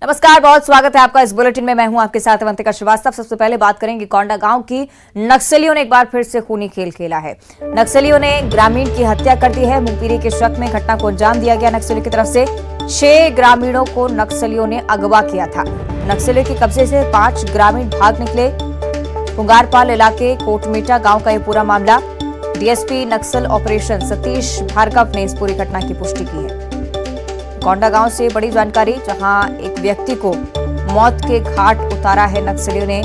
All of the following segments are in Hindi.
नमस्कार, बहुत स्वागत है आपका इस बुलेटिन में। मैं हूं आपके साथ अवंतिका श्रीवास्तव। सबसे पहले बात करेंगे कोंडा गांव की। नक्सलियों ने एक बार फिर से खूनी खेल खेला है। नक्सलियों ने ग्रामीण की हत्या कर दी है। मुखबिरी के शक में घटना को अंजाम दिया गया नक्सलियों की तरफ से। 6 ग्रामीणों को नक्सलियों ने अगवा किया था। नक्सलियों के कब्जे से 5 ग्रामीण भाग निकले। पुंगारपाल इलाके कोटमेटा गांव का यह पूरा मामला। डीएसपी नक्सल ऑपरेशन सतीश भार्गव ने इस पूरी घटना की पुष्टि की है। कोंडा गांव से बड़ी जानकारी, जहां एक व्यक्ति को मौत के घाट उतारा है नक्सलियों ने।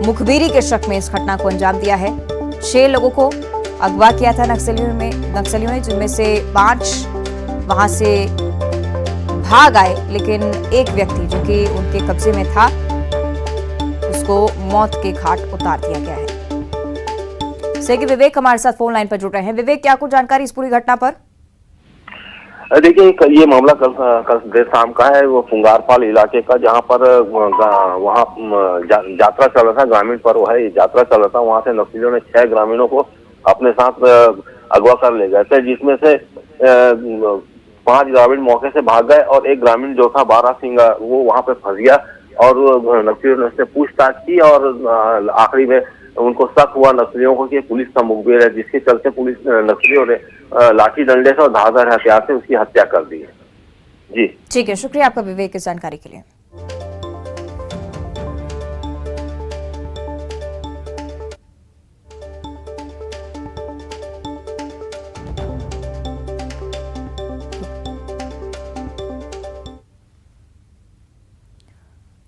मुखबिरी के शक में इस घटना को अंजाम दिया है। 6 लोगों को अगवा किया था नक्सलियों ने, जिनमें से 5 वहां से भाग आए, लेकिन एक व्यक्ति जो कि उनके कब्जे में था उसको मौत के घाट उतार दिया गया है। सहयोगी विवेक हमारे साथ फोन लाइन पर जुड़ रहे हैं। विवेक, क्या कुछ जानकारी इस पूरी घटना पर? देखिए, ये मामला कल देर शाम का है। वो पुंगारपाल इलाके का, जहाँ पर वहाँ यात्रा चल रहा था, ग्रामीण पर्व है, यात्रा चल रहा था। वहाँ से नक्सलियों ने 6 ग्रामीणों को अपने साथ अगवा कर ले गए थे, जिसमें से 5 ग्रामीण मौके से भाग गए और एक ग्रामीण जो था बारा सिंह, वो वहाँ पे फंस गया। और नक्सलियों ने उससे पूछताछ की और आखिरी में उनको शक हुआ नक्सलियों को कि पुलिस का मुखबिर है, जिसके चलते पुलिस नक्सलियों ने लाठी डंडे से और धारदार हथियार से उसकी हत्या कर दी है। जी ठीक है, शुक्रिया आपका विवेक इस जानकारी के लिए।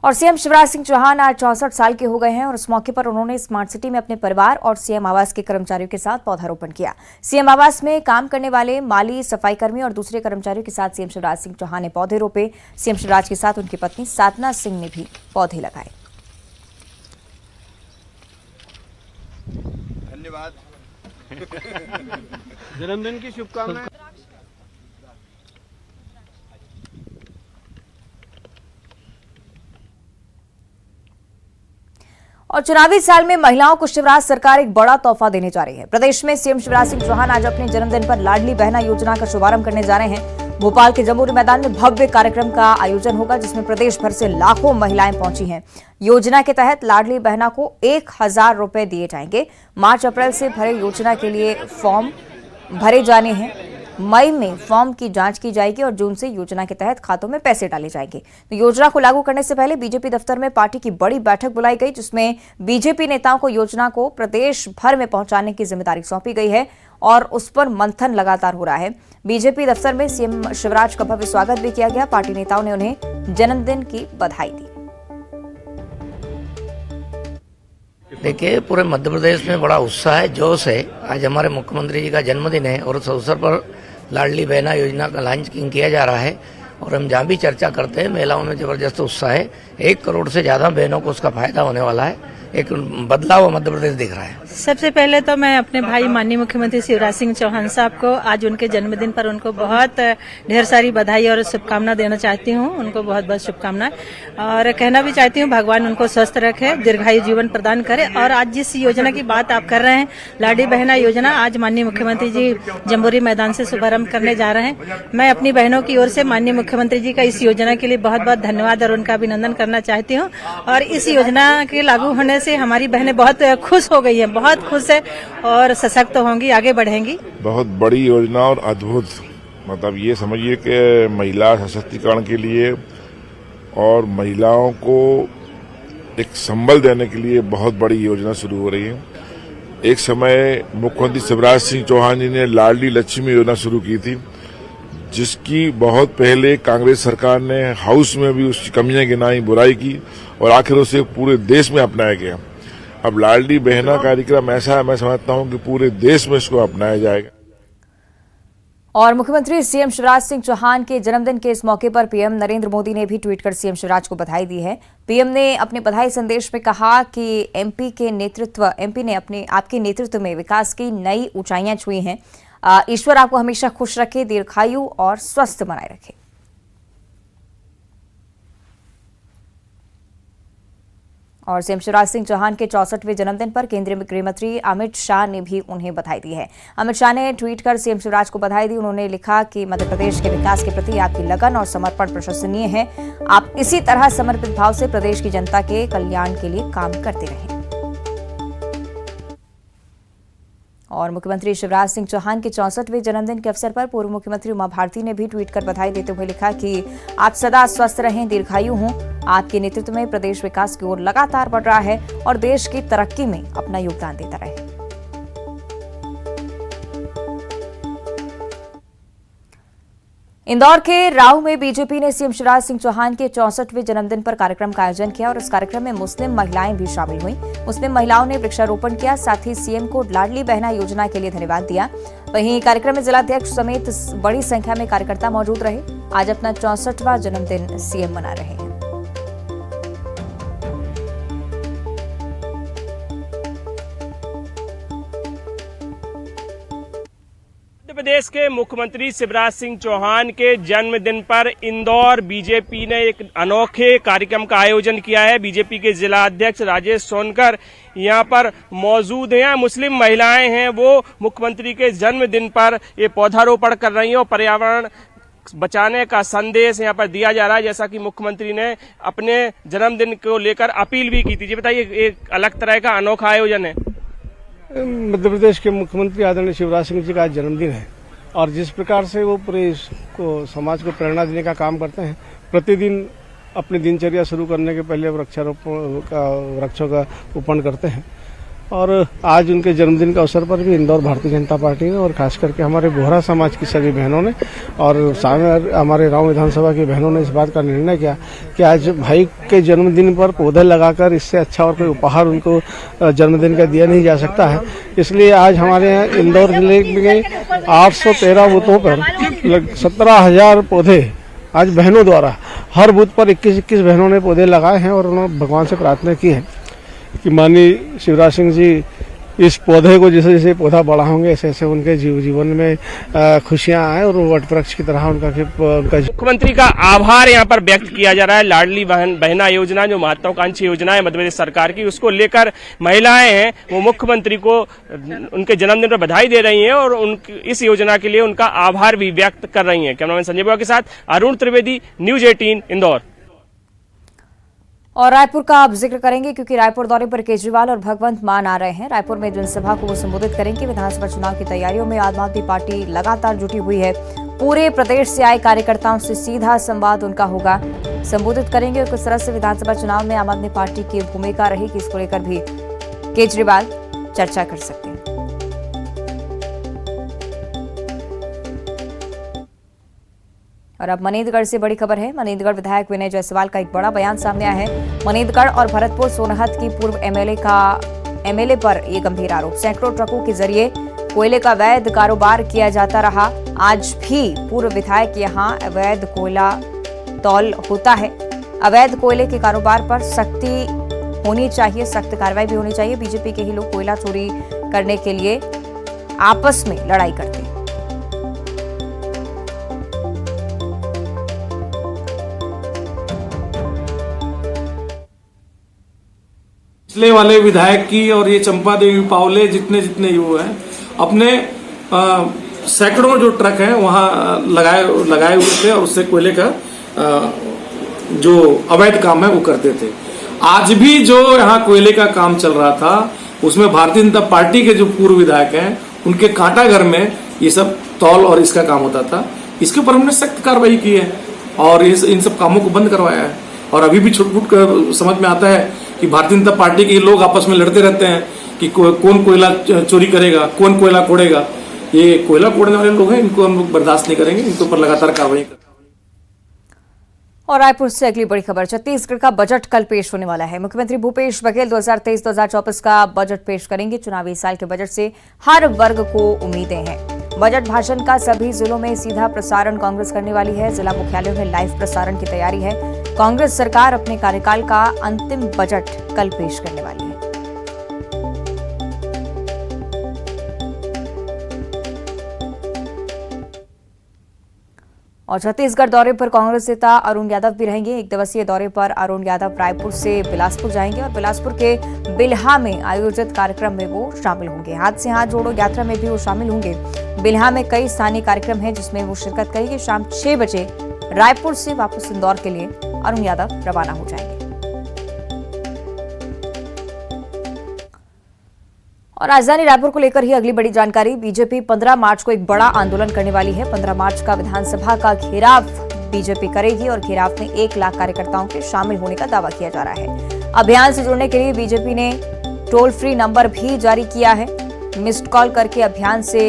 और सीएम शिवराज सिंह चौहान आज 64 साल के हो गए हैं और इस मौके पर उन्होंने स्मार्ट सिटी में अपने परिवार और सीएम आवास के कर्मचारियों के साथ पौधारोपण किया। सीएम आवास में काम करने वाले माली, सफाई कर्मी और दूसरे कर्मचारियों के साथ सीएम शिवराज सिंह चौहान ने पौधे रोपे। सीएम शिवराज के साथ उनकी पत्नी साधना सिंह ने भी पौधे लगाए। धन्यवाद। जन्मदिन की शुभकामनाएं। और चुनावी साल में महिलाओं को शिवराज सरकार एक बड़ा तोहफा देने जा रही है। प्रदेश में सीएम शिवराज सिंह चौहान आज अपने जन्मदिन पर लाडली बहना योजना का शुभारंभ करने जा रहे हैं। भोपाल के जम्बूरी मैदान में भव्य कार्यक्रम का आयोजन होगा, जिसमें प्रदेश भर से लाखों महिलाएं पहुंची हैं। योजना के तहत लाडली बहना को 1000 रुपए दिए जाएंगे। मार्च अप्रैल से भरे योजना के लिए फॉर्म भरे जाने हैं। मई में फॉर्म की जांच की जाएगी और जून से योजना के तहत खातों में पैसे डाले जाएंगे। तो योजना को लागू करने से पहले बीजेपी दफ्तर में पार्टी की बड़ी बैठक बुलाई गई, जिसमें बीजेपी नेताओं को योजना को प्रदेश भर में पहुंचाने की जिम्मेदारी सौंपी गई है और उस पर मंथन लगातार हो रहा है। बीजेपी दफ्तर में सीएम शिवराज का भव्य स्वागत भी किया गया। पार्टी नेताओं ने उन्हें जन्मदिन की बधाई दी। देखिए, पूरे मध्य प्रदेश में बड़ा उत्साह है, जोश है। आज हमारे मुख्यमंत्री जी का जन्मदिन है और उस अवसर पर लाडली बहना योजना का लॉन्चिंग किया जा रहा है और हम जहाँ भी चर्चा करते हैं महिलाओं में जबरदस्त उत्साह है। 1 करोड़ से ज्यादा बहनों को उसका फायदा होने वाला है। एक बदलाव मध्य प्रदेश दिख रहा है। सबसे पहले तो मैं अपने भाई माननीय मुख्यमंत्री शिवराज सिंह चौहान साहब को आज उनके जन्मदिन पर उनको बहुत ढेर सारी बधाई और शुभकामना देना चाहती हूँ। उनको बहुत बहुत शुभकामनाएं और कहना भी चाहती हूँ भगवान उनको स्वस्थ रखे, दीर्घायु जीवन प्रदान करे। और आज जिस योजना की बात आप कर रहे हैं, लाडली बहना योजना, आज माननीय मुख्यमंत्री जी जम्बूरी मैदान से शुभारंभ करने जा रहे हैं। मैं अपनी बहनों की ओर से माननीय मुख्यमंत्री जी का इस योजना के लिए बहुत बहुत धन्यवाद और उनका अभिनंदन करना चाहती हूँ। और इस योजना के लागू होने से हमारी बहनें बहुत खुश हो गई हैं, बहुत खुश है और सशक्त होंगी, आगे बढ़ेंगी। बहुत बड़ी योजना और अद्भुत, मतलब ये समझिए कि महिला सशक्तिकरण के लिए और महिलाओं को एक संबल देने के लिए बहुत बड़ी योजना शुरू हो रही है। एक समय मुख्यमंत्री शिवराज सिंह चौहान जी ने लाडली लक्ष्मी योजना शुरू की थी, जिसकी बहुत पहले कांग्रेस सरकार ने हाउस में भी उसकी कमियां गिनाई, बुराई की और आखिर उसे पूरे देश में अपनाया गया। अब लाडली बहना कार्यक्रम ऐसा है, मैं समझता हूं कि पूरे देश में इसको अपनाया जाएगा। और मुख्यमंत्री सीएम शिवराज सिंह चौहान के जन्मदिन के इस मौके पर पीएम नरेंद्र मोदी ने भी ट्वीट कर सीएम शिवराज को बधाई दी है। पीएम ने अपने बधाई संदेश में कहा कि एमपी ने आपके नेतृत्व में विकास की नई ऊंचाइयां छुई हैं। ईश्वर आपको हमेशा खुश रखे, दीर्घायु और स्वस्थ बनाए रखे। और सीएम शिवराज सिंह चौहान के 64वें जन्मदिन पर केंद्रीय गृह मंत्री अमित शाह ने भी उन्हें बधाई दी है। अमित शाह ने ट्वीट कर सीएम शिवराज को बधाई दी। उन्होंने लिखा कि मध्य प्रदेश के विकास के प्रति आपकी लगन और समर्पण प्रशंसनीय है। आप इसी तरह समर्पित भाव से प्रदेश की जनता के कल्याण के लिए काम करते रहें। और मुख्यमंत्री शिवराज सिंह चौहान के 64वें जन्मदिन के अवसर पर पूर्व मुख्यमंत्री उमा भारती ने भी ट्वीट कर बधाई देते हुए लिखा कि आप सदा स्वस्थ रहें, दीर्घायु हों। आपके नेतृत्व में प्रदेश विकास की ओर लगातार बढ़ रहा है और देश की तरक्की में अपना योगदान देता रहे। इंदौर के राऊ में बीजेपी ने सीएम शिवराज सिंह चौहान के 64वें जन्मदिन पर कार्यक्रम का आयोजन किया और इस कार्यक्रम में मुस्लिम महिलाएं भी शामिल हुईं। मुस्लिम महिलाओं ने वृक्षारोपण किया, साथ ही सीएम को लाडली बहना योजना के लिए धन्यवाद दिया। वहीं कार्यक्रम में जिलाध्यक्ष समेत बड़ी संख्या में कार्यकर्ता मौजूद रहे। आज अपना 64वां जन्मदिन सीएम मना रहे हैं। मध्य प्रदेश के मुख्यमंत्री शिवराज सिंह चौहान के जन्मदिन पर इंदौर बीजेपी ने एक अनोखे कार्यक्रम का आयोजन किया है। बीजेपी के जिला अध्यक्ष राजेश सोनकर यहां पर मौजूद हैं। मुस्लिम महिलाएं हैं, वो मुख्यमंत्री के जन्मदिन पर ये पौधारोपण कर रही हैं और पर्यावरण बचाने का संदेश यहाँ पर दिया जा रहा है, जैसा कि मुख्यमंत्री ने अपने जन्मदिन को लेकर अपील भी की थी। जी बताइए, एक अलग तरह का अनोखा आयोजन है। मध्य प्रदेश के मुख्यमंत्री आदरणीय शिवराज सिंह जी का आज जन्मदिन है और जिस प्रकार से वो पूरे समाज को प्रेरणा देने का काम करते हैं, प्रतिदिन अपनी दिनचर्या शुरू करने के पहले वृक्षों का रोपण करते हैं और आज उनके जन्मदिन के अवसर पर भी इंदौर भारतीय जनता पार्टी ने और खास करके हमारे बोहरा समाज की सभी बहनों ने और हमारे राव विधानसभा की बहनों ने इस बात का निर्णय किया कि आज भाई के जन्मदिन पर पौधे लगाकर इससे अच्छा और कोई उपहार उनको जन्मदिन का दिया नहीं जा सकता है। इसलिए आज हमारे यहाँ इंदौर जिले के 813 बूथों पर 17,000 पौधे आज बहनों द्वारा हर बूथ पर 21 बहनों ने पौधे लगाए हैं और उन्होंने भगवान से प्रार्थना की है कि माननीय शिवराज सिंह जी इस पौधे को जैसे जैसे पौधा बड़ा होंगे ऐसे ऐसे उनके जीवन में खुशियां आए और वट वृक्ष की तरह उनका मुख्यमंत्री का आभार यहाँ पर व्यक्त किया जा रहा है। लाडली बहना योजना जो महत्वाकांक्षी योजना है मध्य प्रदेश सरकार की, उसको लेकर महिलाएं हैं वो मुख्यमंत्री को उनके जन्मदिन पर बधाई दे रही हैं और इस योजना के लिए उनका आभार भी व्यक्त कर रही हैं। कैमरामैन संजय बाबू के साथ अरुण त्रिवेदी, न्यूज 18 इंदौर। और रायपुर का आप जिक्र करेंगे क्योंकि रायपुर दौरे पर केजरीवाल और भगवंत मान आ रहे हैं। रायपुर में जनसभा को वो संबोधित करेंगे। विधानसभा चुनाव की तैयारियों में आम आदमी पार्टी लगातार जुटी हुई है। पूरे प्रदेश से आए कार्यकर्ताओं से सीधा संवाद उनका होगा, संबोधित करेंगे और किस तरह से विधानसभा चुनाव में आम आदमी पार्टी की भूमिका रहेगी इसको लेकर भी केजरीवाल चर्चा कर सकते हैं। और अब मनेंद्रगढ़ से बड़ी खबर है। मनेंद्रगढ़ विधायक विनय जायसवाल का एक बड़ा बयान सामने आया है। मनेंद्रगढ़ और भरतपुर सोनहत की पूर्व एमएलए पर ये गंभीर आरोप। सैकड़ों ट्रकों के जरिए कोयले का अवैध कारोबार किया जाता रहा। आज भी पूर्व विधायक यहां अवैध कोयला तौल होता है। अवैध कोयले के कारोबार पर सख्ती होनी चाहिए, सख्त कार्रवाई भी होनी चाहिए। बीजेपी के ही लोग कोयला चोरी करने के लिए आपस में लड़ाई करते हैं। पिछले वाले विधायक की और ये चंपा देवी पावले जितने वो हैं अपने सैकड़ों जो ट्रक हैं वहां लगाए हुए थे और उससे कोयले का जो अवैध काम है वो करते थे। आज भी जो यहाँ कोयले का काम चल रहा था उसमें भारतीय जनता पार्टी के जो पूर्व विधायक हैं उनके कांटा घर में ये सब तौल और इसका काम होता था। इसके ऊपर हमने सख्त कार्रवाई की है और इन सब कामों को बंद करवाया है। और अभी भी छुटपुट समझ में आता है कि भारतीय जनता पार्टी के लोग आपस में लड़ते रहते हैं कि कौन कोयला चोरी करेगा, कौन कोयला कोड़ेगा। ये कोयला कोड़ने वाले लोग हैं, इनको हम लोग बर्दाश्त नहीं करेंगे, इनके ऊपर लगातार कार्रवाई करेंगे। और रायपुर से अगली बड़ी खबर। छत्तीसगढ़ का बजट कल पेश होने वाला है। मुख्यमंत्री भूपेश बघेल 2023-2024 का बजट पेश करेंगे। चुनावी साल के बजट से हर वर्ग को उम्मीदें हैं। बजट भाषण का सभी जिलों में सीधा प्रसारण कांग्रेस करने वाली है। जिला मुख्यालयों में लाइव प्रसारण की तैयारी है। कांग्रेस सरकार अपने कार्यकाल का अंतिम बजट कल पेश करने वाली है। और छत्तीसगढ़ दौरे पर कांग्रेस नेता अरुण यादव भी रहेंगे। एक दिवसीय दौरे पर अरुण यादव रायपुर से बिलासपुर जाएंगे और बिलासपुर के बिल्हा में आयोजित कार्यक्रम में वो शामिल होंगे। हाथ से हाथ जोड़ो यात्रा में भी वो शामिल होंगे। बिल्हा में कई स्थानीय कार्यक्रम हैं जिसमें वो शिरकत करेंगे। शाम 6 बजे रायपुर से वापस इंदौर के लिए अरुण यादव रवाना हो जाएंगे। और राजधानी रायपुर को लेकर ही अगली बड़ी जानकारी। बीजेपी 15 मार्च को एक बड़ा आंदोलन करने वाली है। 15 मार्च का विधानसभा का घेराव बीजेपी करेगी और घेराव में 1 लाख कार्यकर्ताओं के शामिल होने का दावा किया जा रहा है। अभियान से जुड़ने के लिए बीजेपी ने टोल फ्री नंबर भी जारी किया है। मिस्ड कॉल करके अभियान से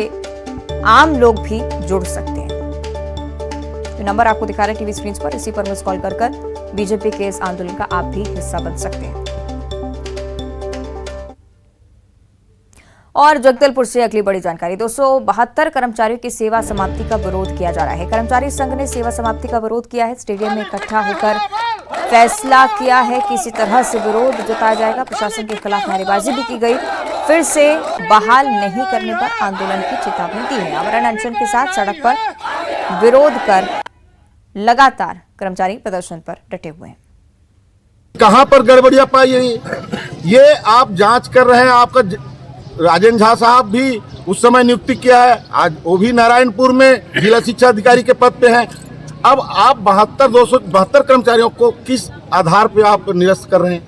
आम लोग भी जुड़ सकते हैं। तो नंबर आपको दिखा रहे हैं टीवी स्क्रीन पर, इसी पर मिस्ड कॉल कर बीजेपी के इस आंदोलन का आप भी हिस्सा बन सकते हैं। और जगदलपुर से अगली बड़ी जानकारी। 272 कर्मचारियों की सेवा समाप्ति का विरोध किया जा रहा है। कर्मचारी संघ ने सेवा समाप्ति का विरोध किया है। स्टेडियम में इकट्ठा होकर फैसला किया है कि इसी तरह से विरोध जताया जाएगा। प्रशासन के खिलाफ नारेबाजी भी की गई। फिर से बहाल नहीं करने पर आंदोलन की चेतावनी दी है। आमरण अनशन के साथ सड़क पर विरोध कर लगातार कर्मचारी प्रदर्शन पर डटे हुए हैं। कहां पर गड़बड़ियां पाई है ये आप जांच कर रहे हैं। आपका राजेंद्र झा साहब भी उस समय नियुक्ति किया है, आज वो भी नारायणपुर में जिला शिक्षा अधिकारी के पद पे हैं। अब आप 272 कर्मचारियों को किस आधार पे आप निरस्त कर रहे हैं?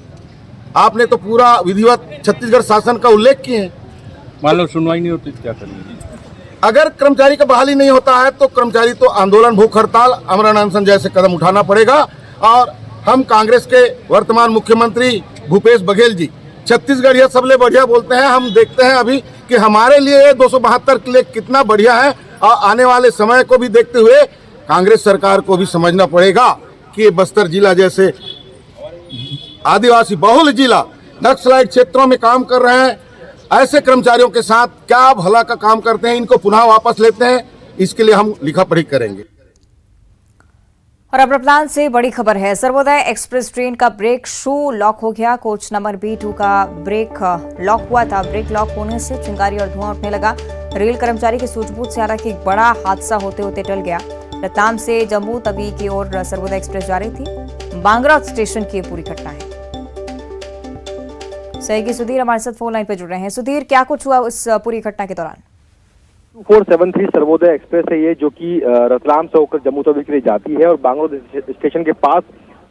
आपने तो पूरा विधिवत छत्तीसगढ़ शासन का उल्लेख किए हैं। मान लो सुनवाई नहीं होती क्या करेंगे? अगर कर्मचारी का बहाली नहीं होता है तो कर्मचारी तो आंदोलन, भूख हड़ताल, आमरण अनशन जैसे कदम उठाना पड़ेगा। और हम कांग्रेस के वर्तमान मुख्यमंत्री भूपेश बघेल जी छत्तीसगढ़ यह सबले बढ़िया बोलते हैं। हम देखते हैं अभी कि हमारे लिए 272 के लिए कितना बढ़िया है। और आने वाले समय को भी देखते हुए कांग्रेस सरकार को भी समझना पड़ेगा कि बस्तर जिला जैसे आदिवासी बहुल जिला नक्सलाइट क्षेत्रों में काम कर रहे हैं, ऐसे कर्मचारियों के साथ क्या भला का काम करते हैं, इनको पुनः वापस लेते हैं। इसके लिए हम लिखा पढ़ी करेंगे। और अब रतलाम से बड़ी खबर है। सर्वोदय एक्सप्रेस ट्रेन का ब्रेक शू लॉक हो गया। कोच नंबर B2 का ब्रेक लॉक हुआ था। ब्रेक लॉक होने से चिंगारी और धुआं उठने लगा। रेल कर्मचारी की सूझबूझ से हालांकि एक बड़ा हादसा होते होते टल गया। रतलाम से जम्मू तवी की ओर सर्वोदय एक्सप्रेस जा रही थी। बांगरा स्टेशन की पूरी घटना है। सहयोगी सुधीर हमारे साथ फोन लाइन पर जुड़ रहे हैं। सुधीर, क्या कुछ हुआ उस पूरी घटना के दौरान? 473 सर्वोदय एक्सप्रेस है ये, जो कि रतलाम से होकर जम्मू तवी के लिए जाती है और बांगरो स्टेशन के पास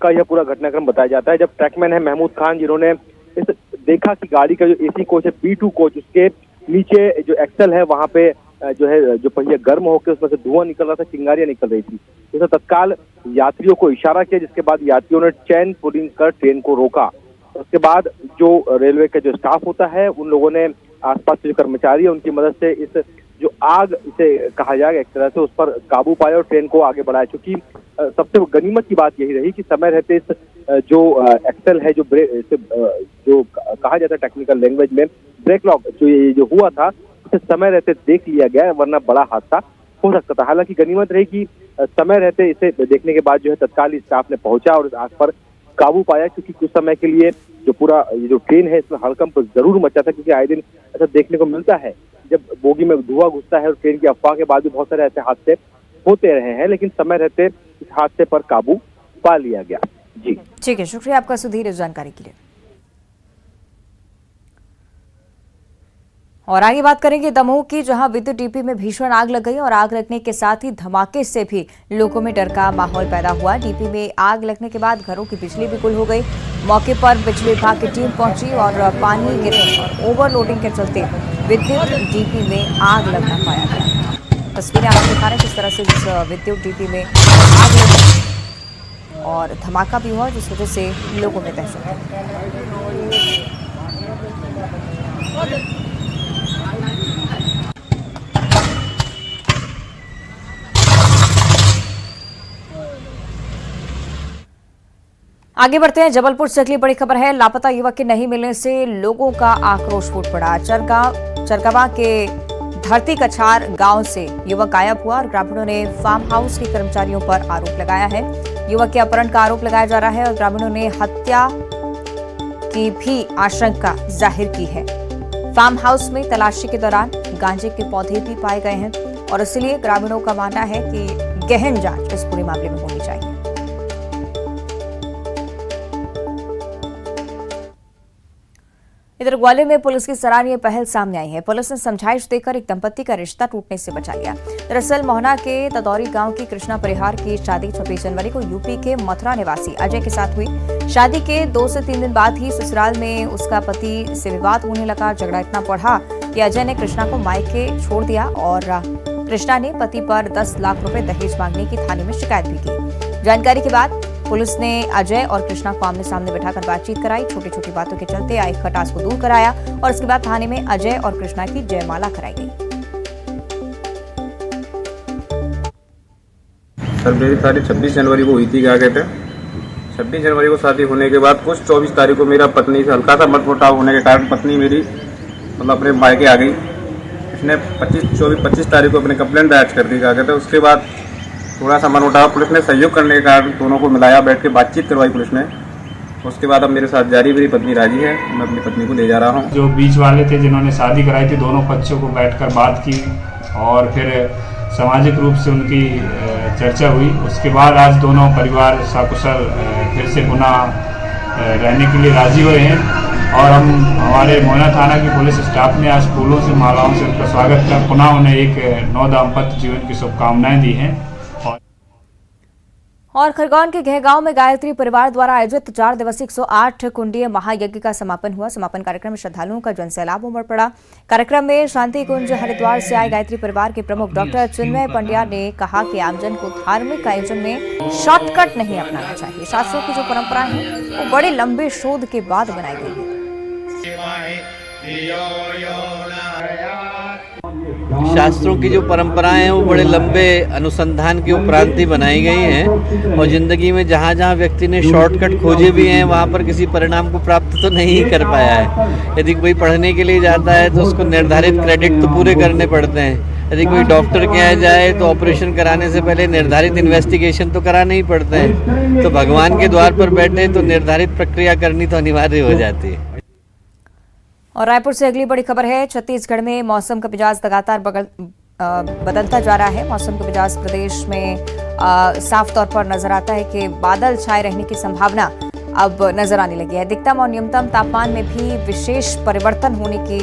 का यह पूरा घटनाक्रम बताया जाता है। जब ट्रैकमैन है महमूद खान, जिन्होंने इस देखा कि गाड़ी का जो एसी कोच है B2 कोच, उसके नीचे जो एक्सल है वहां पे जो पहिया गर्म होकर उसमें से धुआं निकल रहा था, चिंगारियां निकल रही थी। तो तत्काल यात्रियों को इशारा किया, जिसके बाद यात्रियों ने चैन पुलिंग कर ट्रेन को रोका। उसके बाद जो रेलवे का जो स्टाफ होता है, उन लोगों ने आसपास के जो कर्मचारी है उनकी मदद से इस जो आग इसे कहा जाएगा एक तरह से, उस पर काबू पाया और ट्रेन को आगे बढ़ाया। क्योंकि सबसे गनीमत की बात यही रही कि समय रहते इस जो एक्सेल है, जो कहा जाता है टेक्निकल लैंग्वेज में ब्रेक लॉक, जो हुआ था, उसे समय रहते देख लिया गया, वरना बड़ा हादसा हो सकता था। हालांकि गनीमत रही कि समय रहते इसे देखने के बाद जो है तत्काल स्टाफ ने पहुंचा और इस आग पर काबू पाया। क्योंकि कुछ समय के लिए जो पूरा ये जो ट्रेन है इसमें हड़कंप जरूर मचा था, क्योंकि आए दिन ऐसा देखने को मिलता है जब बोगी में धुआं घुसता है और ट्रेन की अफवाह के बाद भी बहुत सारे ऐसे हादसे होते रहे हैं। लेकिन समय रहते इस हादसे पर काबू पा लिया गया। जी ठीक है, शुक्रिया आपका सुधीर इस जानकारी के लिए। और आगे बात करेंगे दमोह की, जहां विद्युत डीपी में भीषण आग लग गई और आग लगने के साथ ही धमाके से भी लोगों में डर का माहौल पैदा हुआ। डीपी में आग लगने के बाद घरों की बिजली भी गुल हो गई। मौके पर बिजली विभाग की टीम पहुंची और पानी गिरने और ओवरलोडिंग के चलते विद्युत डीपी में आग लगना पाया गया। तस्वीरें आपको दिखा रहे हैं किस तरह से इस विद्युत डीपी में आग लगी और धमाका भी हुआ, जिस वजह से लोगों में दहशत है। आगे बढ़ते हैं। जबलपुर से अगली बड़ी खबर है। लापता युवक के नहीं मिलने से लोगों का आक्रोश फूट पड़ा। चरगवा के धरती कछार गांव से युवक गायब हुआ और ग्रामीणों ने फार्म हाउस के कर्मचारियों पर आरोप लगाया है। युवक के अपहरण का आरोप लगाया जा रहा है और ग्रामीणों ने हत्या की भी आशंका जाहिर की है। फार्म हाउस में तलाशी के दौरान गांजे के पौधे भी पाए गए हैं और इसलिए ग्रामीणों का मानना है कि गहन जांच इस पूरे मामले में होनी चाहिए। इधर ग्वालियर में पुलिस की सराहनीय पहल सामने आई है। पुलिस ने समझाइश देकर एक दंपत्ति का रिश्ता टूटने से बचा लिया। दरअसल मोहना के तदौरी गांव की कृष्णा परिहार की शादी 26 जनवरी को यूपी के मथुरा निवासी अजय के साथ हुई। शादी के 2 से 3 दिन बाद ही ससुराल में उसका पति से विवाद होने लगा। झगड़ा इतना बढ़ा कि अजय ने कृष्णा को मायके छोड़ दिया और कृष्णा ने पति पर 10 लाख रुपए दहेज मांगने की थाने में शिकायत भी की। जानकारी के बाद पुलिस ने अजय और कृष्णा को आमने सामने बिठाकर बातचीत कराई। छोटी छोटी बातों के चलते आई खटास को दूर कराया और इसके बाद थाने में अजय और कृष्णा की जयमाला कराई गई। सर मेरी शादी 26 जनवरी को हुई थी। क्या कहते हैं 26 जनवरी को शादी होने के बाद कुछ 24 तारीख को मेरा पत्नी से हल्का सा मनमुटाव होने के कारण पत्नी मेरी मतलब अपने मायके आ गई। इसने 25 तारीख को अपने कंप्लेंट दर्ज कर दी। क्या कहते हैं उसके बाद थोड़ा सा मन उठावा, पुलिस ने सहयोग करने के कारण दोनों को मिलाया, बैठ के बातचीत करवाई पुलिस ने। उसके बाद अब मेरे साथ जारी मेरी पत्नी राजी है, मैं अपनी पत्नी को ले जा रहा हूँ। जो बीच वाले थे जिन्होंने शादी कराई थी, दोनों पक्षों को बैठकर बात की और फिर सामाजिक रूप से उनकी चर्चा हुई। उसके बाद आज दोनों परिवार सकुशल फिर से पुनः रहने के लिए राजी हुए हैं और हम हमारे मोहना थाना की पुलिस स्टाफ ने आज फूलों से मालाओं से उनका स्वागत कर पुनः उन्हें एक नव दाम्पत्य जीवन की शुभकामनाएं दी हैं। और खरगोन के घेगांव में गायत्री परिवार द्वारा आयोजित 4 दिवसीय 108 कुंडीय महायज्ञ का समापन हुआ। समापन कार्यक्रम में श्रद्धालुओं का जनसैलाब उमड़ पड़ा। कार्यक्रम में शांति कुंज हरिद्वार से आए गायत्री परिवार के प्रमुख डॉक्टर चिन्मय पंड्या ने कहा कि आमजन को धार्मिक आयोजन में शॉर्टकट नहीं अपनाना चाहिए। शास्त्रों की जो परंपराएं हैं वो बड़े लंबे शोध के बाद बनाई गई है। शास्त्रों की जो परंपराएं हैं वो बड़े लंबे अनुसंधान के उपरांत ही बनाई गई हैं और ज़िंदगी में जहाँ जहाँ व्यक्ति ने शॉर्टकट खोजे भी हैं वहाँ पर किसी परिणाम को प्राप्त तो नहीं कर पाया है। यदि कोई पढ़ने के लिए जाता है तो उसको निर्धारित क्रेडिट तो पूरे करने पड़ते हैं। यदि कोई डॉक्टर के यहाँ जाए तो ऑपरेशन कराने से पहले निर्धारित इन्वेस्टिगेशन तो कराने ही पड़ते हैं। तो भगवान के द्वार पर बैठे तो निर्धारित प्रक्रिया करनी तो अनिवार्य हो जाती है। और रायपुर से अगली बड़ी खबर है। छत्तीसगढ़ में मौसम का मिजाज लगातार बदलता जा रहा है। मौसम का मिजाज प्रदेश में साफ तौर पर नजर आता है कि बादल छाए रहने की संभावना अब नजर आने लगी है। अधिकतम और न्यूनतम तापमान में भी विशेष परिवर्तन होने की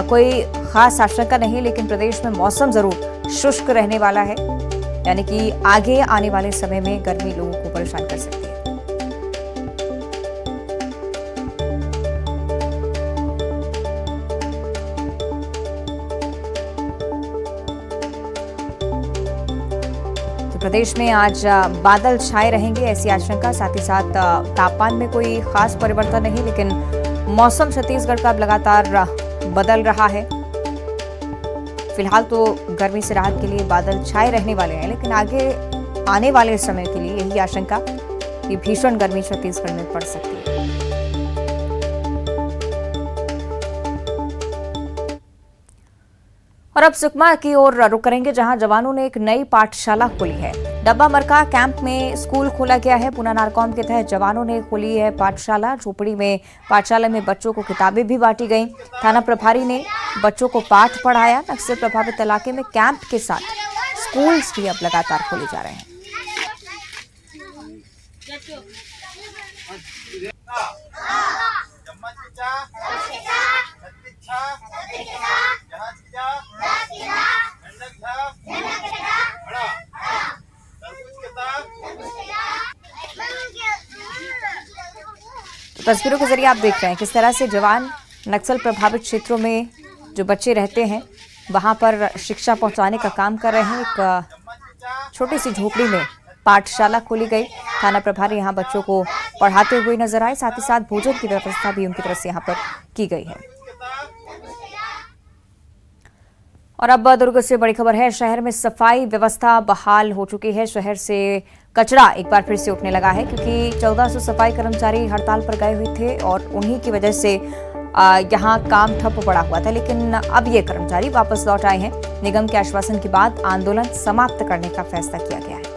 कोई खास आशंका नहीं, लेकिन प्रदेश में मौसम जरूर शुष्क रहने वाला है, यानी कि आगे आने वाले समय में गर्मी लोगों को परेशान कर सकती है। प्रदेश में आज बादल छाए रहेंगे ऐसी आशंका, साथ ही साथ तापमान में कोई खास परिवर्तन नहीं, लेकिन मौसम छत्तीसगढ़ का अब लगातार बदल रहा है। फिलहाल तो गर्मी से राहत के लिए बादल छाए रहने वाले हैं, लेकिन आगे आने वाले समय के लिए यही आशंका कि भीषण गर्मी छत्तीसगढ़ में पड़ सकती है। और अब सुकमा की ओर रुक करेंगे, जहां जवानों ने एक नई पाठशाला खोली है। डब्बा मरका कैंप में स्कूल खोला गया है। पुना नारकॉम के तहत जवानों ने खोली है पाठशाला। झोपड़ी में पाठशाला में बच्चों को किताबें भी बांटी गईं। थाना प्रभारी ने बच्चों को पाठ पढ़ाया। नक्सल प्रभावित इलाके में कैंप के साथ स्कूल्स भी अब लगातार खोले जा रहे हैं। तो तस्वीरों के जरिए आप देख रहे हैं किस तरह से जवान नक्सल प्रभावित क्षेत्रों में जो बच्चे रहते हैं वहां पर शिक्षा पहुंचाने का काम कर रहे हैं। एक छोटी सी झोपड़ी में पाठशाला खोली गई। थाना प्रभारी यहां बच्चों को पढ़ाते हुए नजर आए। साथ ही साथ भोजन की व्यवस्था भी उनकी तरफ से यहां पर की गई है। और अब दुर्ग से बड़ी खबर है। शहर में सफाई व्यवस्था बहाल हो चुकी है। शहर से कचरा एक बार फिर से उठने लगा है, क्योंकि 1400 सफाई कर्मचारी हड़ताल पर गए हुए थे और उन्हीं की वजह से यहाँ काम ठप पड़ा हुआ था। लेकिन अब ये कर्मचारी वापस लौट आए हैं। निगम के आश्वासन के बाद आंदोलन समाप्त करने का फैसला किया गया है।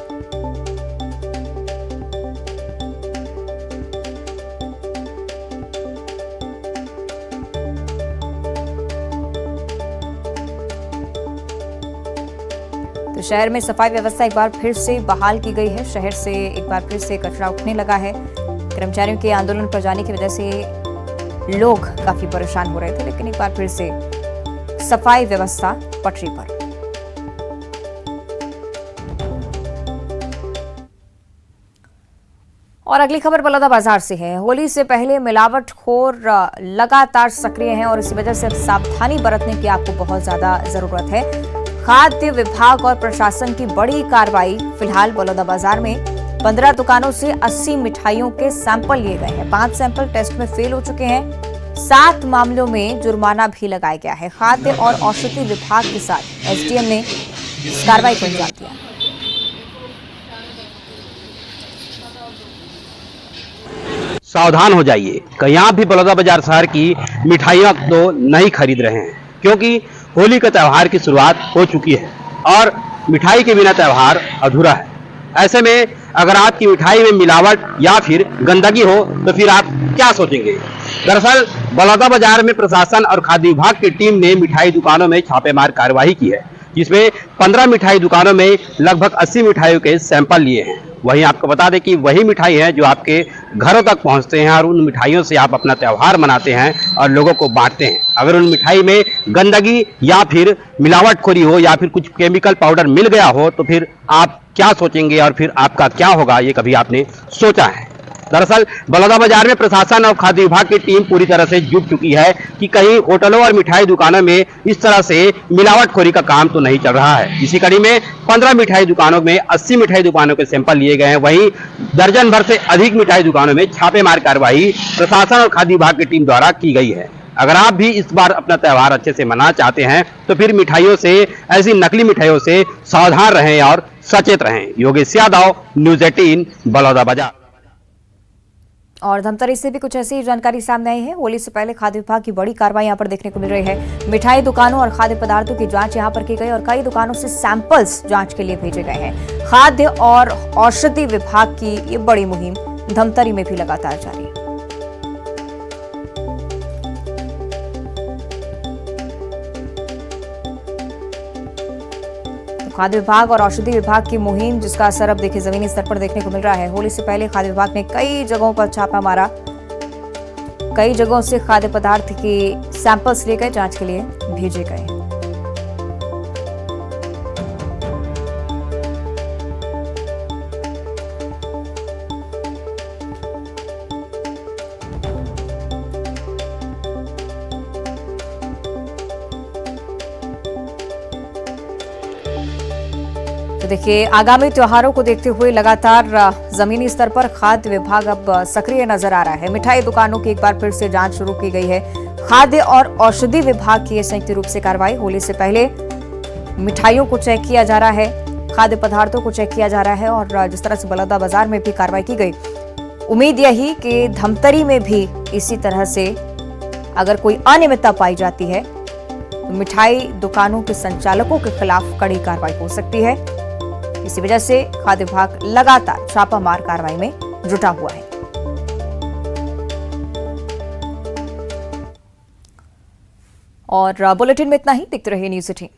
तो शहर में सफाई व्यवस्था एक बार फिर से बहाल की गई है। शहर से एक बार फिर से कचरा उठने लगा है। कर्मचारियों के आंदोलन पर जाने की वजह से लोग काफी परेशान हो रहे थे, लेकिन एक बार फिर से सफाई व्यवस्था पटरी पर। और अगली खबर बलौदाबाजार से है। होली से पहले मिलावटखोर लगातार सक्रिय हैं और इसी वजह से अब सावधानी बरतने की आपको बहुत ज्यादा जरूरत है। खाद्य विभाग और प्रशासन की बड़ी कार्रवाई। फिलहाल बलौदाबाजार में 15 दुकानों से 80 मिठाइयों के सैंपल लिए गए हैं। 5 सैंपल टेस्ट में फेल हो चुके हैं। 7 मामलों में जुर्माना भी लगाया गया है। खाद्य और औषधि विभाग के साथ एसडीएम ने कार्रवाई को अंजाम दिया। सावधान हो जाइए, कहीं आप भी बलौदाबाजार शहर की मिठाइयाँ तो नहीं खरीद रहे हैं, क्योंकि होली का त्यौहार की शुरुआत हो चुकी है और मिठाई के बिना त्यौहार अधूरा है। ऐसे में अगर आपकी मिठाई में मिलावट या फिर गंदगी हो तो फिर आप क्या सोचेंगे। दरअसल बलौदाबाजार में प्रशासन और खाद्य विभाग की टीम ने मिठाई दुकानों में छापेमार कार्रवाई की है, जिसमें 15 मिठाई दुकानों में लगभग 80 मिठाइयों के सैंपल लिए हैं। वहीं आपको बता दें कि वही मिठाई है जो आपके घरों तक पहुंचते हैं और उन मिठाइयों से आप अपना त्यौहार मनाते हैं और लोगों को बांटते हैं। अगर उन मिठाई में गंदगी या फिर मिलावटखोरी हो या फिर कुछ केमिकल पाउडर मिल गया हो तो फिर आप क्या सोचेंगे और फिर आपका क्या होगा, ये कभी आपने सोचा है। दरअसल बलौदाबाजार में प्रशासन और खाद्य विभाग की टीम पूरी तरह से जुट चुकी है कि कहीं होटलों और मिठाई दुकानों में इस तरह से मिलावटखोरी का काम तो नहीं चल रहा है। इसी कड़ी में 15 मिठाई दुकानों में 80 मिठाई दुकानों के सैंपल लिए गए हैं। वहीं दर्जन भर से अधिक मिठाई दुकानों में छापेमार कार्रवाई प्रशासन और खाद्य विभाग की टीम द्वारा की गई है। अगर आप भी इस बार अपना त्यौहार अच्छे से मनाना चाहते हैं तो फिर मिठाइयों से, ऐसी नकली मिठाइयों से सावधान रहें और सचेत रहें। योगेश यादव, न्यूज़ 18 बलौदाबाजार। और धमतरी से भी कुछ ऐसी जानकारी सामने आई है। होली से पहले खाद्य विभाग की बड़ी कार्रवाई यहां पर देखने को मिल रही है। मिठाई दुकानों और खाद्य पदार्थों की जांच यहां पर की गई और कई दुकानों से सैंपल्स जांच के लिए भेजे गए हैं। खाद्य और औषधि विभाग की ये बड़ी मुहिम धमतरी में भी लगातार जारी है। खाद्य विभाग और औषधि विभाग की मुहिम, जिसका असर अब देखिए जमीनी स्तर पर देखने को मिल रहा है। होली से पहले खाद्य विभाग ने कई जगहों पर छापा मारा। कई जगहों से खाद्य पदार्थ की सैंपल्स लिए गए, जांच के लिए भेजे गए। तो देखिए, आगामी त्योहारों को देखते हुए लगातार जमीनी स्तर पर खाद्य विभाग अब सक्रिय नजर आ रहा है। मिठाई दुकानों की एक बार फिर से जांच शुरू की गई है। खाद्य और औषधि विभाग की संयुक्त रूप से कार्रवाई। होली से पहले मिठाइयों को चेक किया जा रहा है, खाद्य पदार्थों को चेक किया जा रहा है और जिस तरह से बलौदाबाजार में भी कार्रवाई की गई, उम्मीद यही कि धमतरी में भी इसी तरह से अगर कोई अनियमितता पाई जाती है तो मिठाई दुकानों के संचालकों के खिलाफ कड़ी कार्रवाई हो सकती है। इसी वजह से खाद्य विभाग लगातार छापामार कार्रवाई में जुटा हुआ है। और बुलेटिन में इतना ही। देखते रहिए न्यूज़ 18।